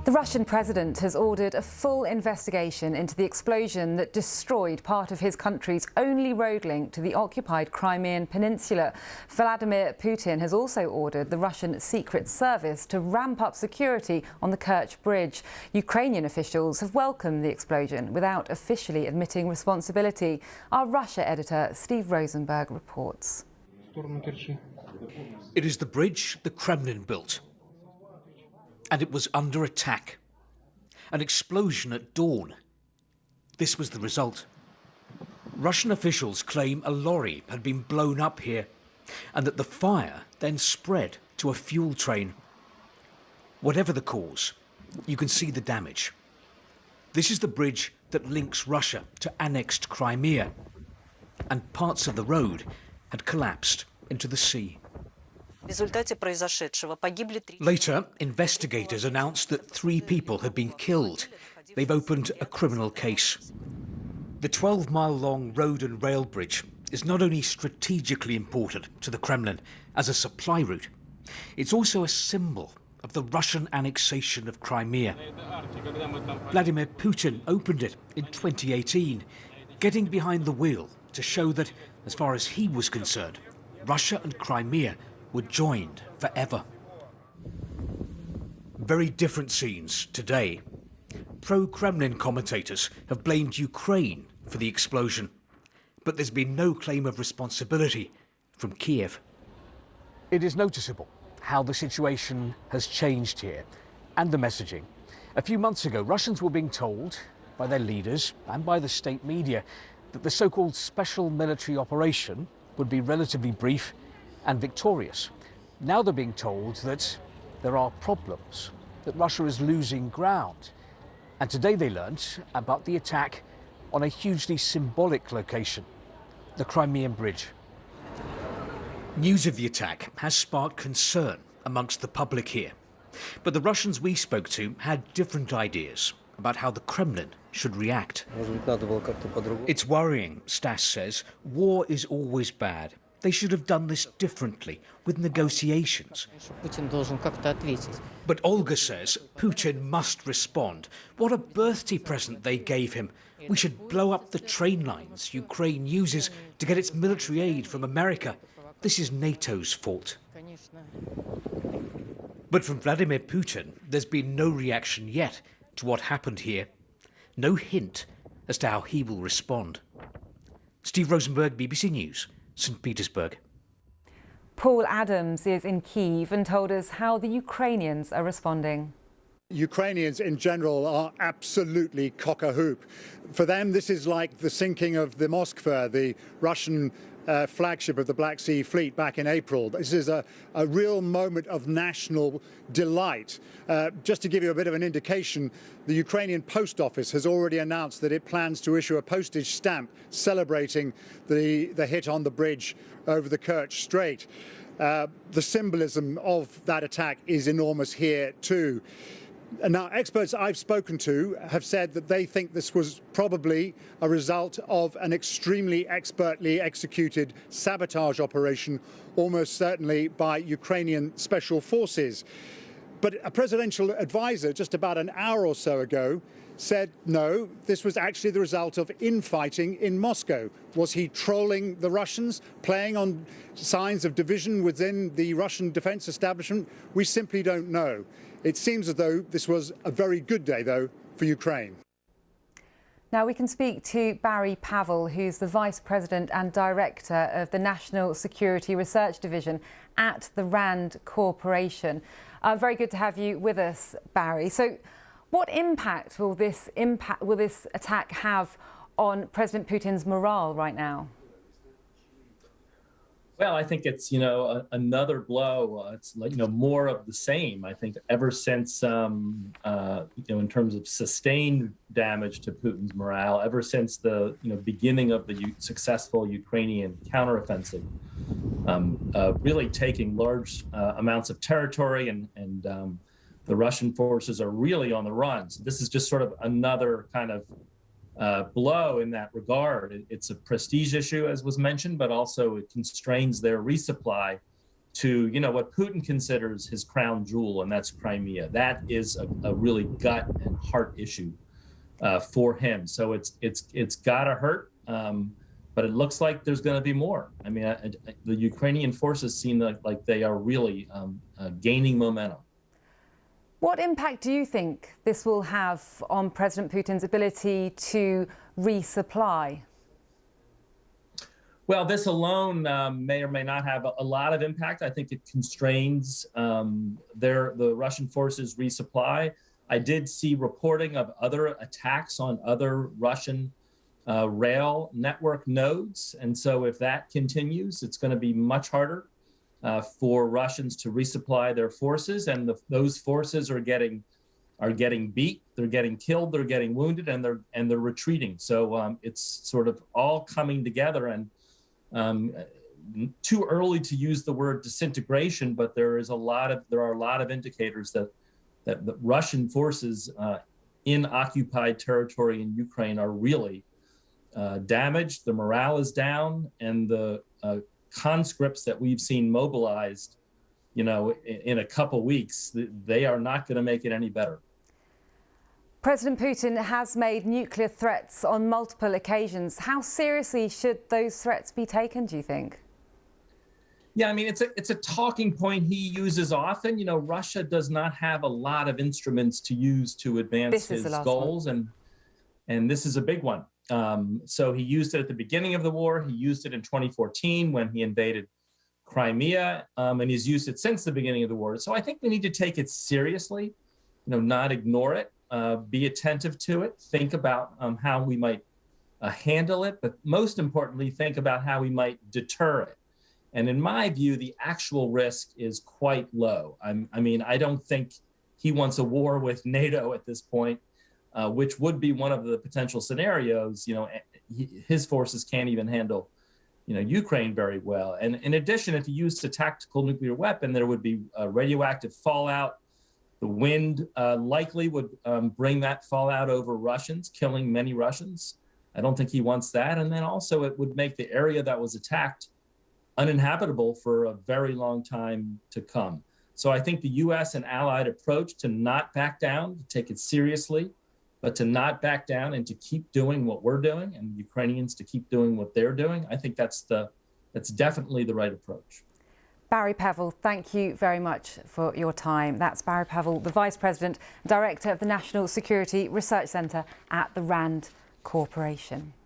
The Russian president has ordered a full investigation into the explosion that destroyed part of his country's only road link to the occupied Crimean peninsula. Vladimir Putin has also ordered the Russian Secret Service to ramp up security on the Kerch Bridge. Ukrainian officials have welcomed the explosion without officially admitting responsibility. Our Russia editor Steve Rosenberg reports. It is the bridge the Kremlin built. And it was under attack. An explosion at dawn. This was the result. Russian officials claim a lorry had been blown up here and that the fire then spread to a fuel train. Whatever the cause, you can see the damage. This is the bridge that links Russia to annexed Crimea, and parts of the road had collapsed into the sea. Later, investigators announced that 3 people had been killed. They've opened a criminal case. The 12-mile-long road and rail bridge is not only strategically important to the Kremlin as a supply route, it's also a symbol of the Russian annexation of Crimea. Vladimir Putin opened it in 2018, getting behind the wheel to show that, as far as he was concerned, Russia and Crimea were joined forever. Very different scenes today. Pro-Kremlin commentators have blamed Ukraine for the explosion, but there's been no claim of responsibility from Kyiv. It is noticeable how the situation has changed here, and the messaging. A few months ago, Russians were being told by their leaders and by the state media that the so-called special military operation would be relatively brief and victorious. Now they're being told that there are problems, that Russia is losing ground. And today they learnt about the attack on a hugely symbolic location, the Crimean Bridge. News of the attack has sparked concern amongst the public here. But the Russians we spoke to had different ideas about how the Kremlin should react. It's worrying, Stas says. War is always bad. They should have done this differently, with negotiations. But Olga says Putin must respond. What a birthday present they gave him. We should blow up the train lines Ukraine uses to get its military aid from America. This is NATO's fault. But from Vladimir Putin, there's been no reaction yet to what happened here. No hint as to how he will respond. Steve Rosenberg, BBC News, St. Petersburg. Paul Adams is in Kyiv and told us how the Ukrainians are responding. Ukrainians in general are absolutely cock-a-hoop. For them, this is like the sinking of the Moskva, the Russian flagship of the Black Sea Fleet back in April. This is a real moment of national delight. Just to give you a bit of an indication, the Ukrainian Post Office has already announced that it plans to issue a postage stamp celebrating the hit on the bridge over the Kerch Strait. The symbolism of that attack is enormous here too. And now, experts I've spoken to have said that they think this was probably a result of an extremely expertly executed sabotage operation, almost certainly by Ukrainian special forces. But a presidential advisor just about an hour or so ago said, no, this was actually the result of infighting in Moscow. Was he trolling the Russians, playing on signs of division within the Russian defense establishment? We simply don't know. It seems as though this was a very good day, though, for Ukraine. Now we can speak to Barry Pavel, who's the Vice President and Director of the National Security Research Division at the RAND Corporation. Very good to have you with us, Barry. So what impact will this attack have on President Putin's morale right now? Well, I think it's, another blow. It's like, more of the same. I think ever since, in terms of sustained damage to Putin's morale, ever since the, beginning of the successful Ukrainian counteroffensive, really taking large amounts of territory and the Russian forces are really on the run. So this is just sort of another kind of blow in that regard. It's a prestige issue, as was mentioned, but also it constrains their resupply to, what Putin considers his crown jewel, and that's Crimea. That is a really gut and heart issue for him. So it's gotta hurt, but it looks like there's going to be more. I mean, the Ukrainian forces seem like they are really gaining momentum. What impact do you think this will have on President Putin's ability to resupply? Well, this alone may or may not have a lot of impact. I think it constrains the Russian forces' resupply. I did see reporting of other attacks on other Russian rail network nodes. And so if that continues, it's going to be much harder for Russians to resupply their forces. And those forces are getting beat, they're getting killed, they're getting wounded, and they're retreating. So it's sort of all coming together. And too early to use the word disintegration, but there are a lot of indicators that the Russian forces in occupied territory in Ukraine are really damaged. The morale is down, and the conscripts that we've seen mobilized, in a couple weeks, they are not going to make it any better. President Putin has made nuclear threats on multiple occasions. How seriously should those threats be taken, do you think? Yeah, I mean, it's a talking point he uses often. Russia does not have a lot of instruments to use to advance his goals, and this is a big one. So he used it at the beginning of the war. He used it in 2014 when he invaded Crimea, and he's used it since the beginning of the war. So I think we need to take it seriously, not ignore it, be attentive to it, think about how we might handle it, but most importantly, think about how we might deter it. And in my view, the actual risk is quite low. I don't think he wants a war with NATO at this point, which would be one of the potential scenarios. His forces can't even handle, Ukraine very well. And in addition, if he used a tactical nuclear weapon, there would be radioactive fallout. The wind likely would bring that fallout over Russians, killing many Russians. I don't think he wants that. And then also it would make the area that was attacked uninhabitable for a very long time to come. So I think the U.S. and allied approach to not back down, to take it seriously, but to not back down and to keep doing what we're doing, and the Ukrainians to keep doing what they're doing, I think that's definitely the right approach. Barry Pevell, thank you very much for your time. That's Barry Pevell, the Vice President, Director of the National Security Research Centre at the RAND Corporation.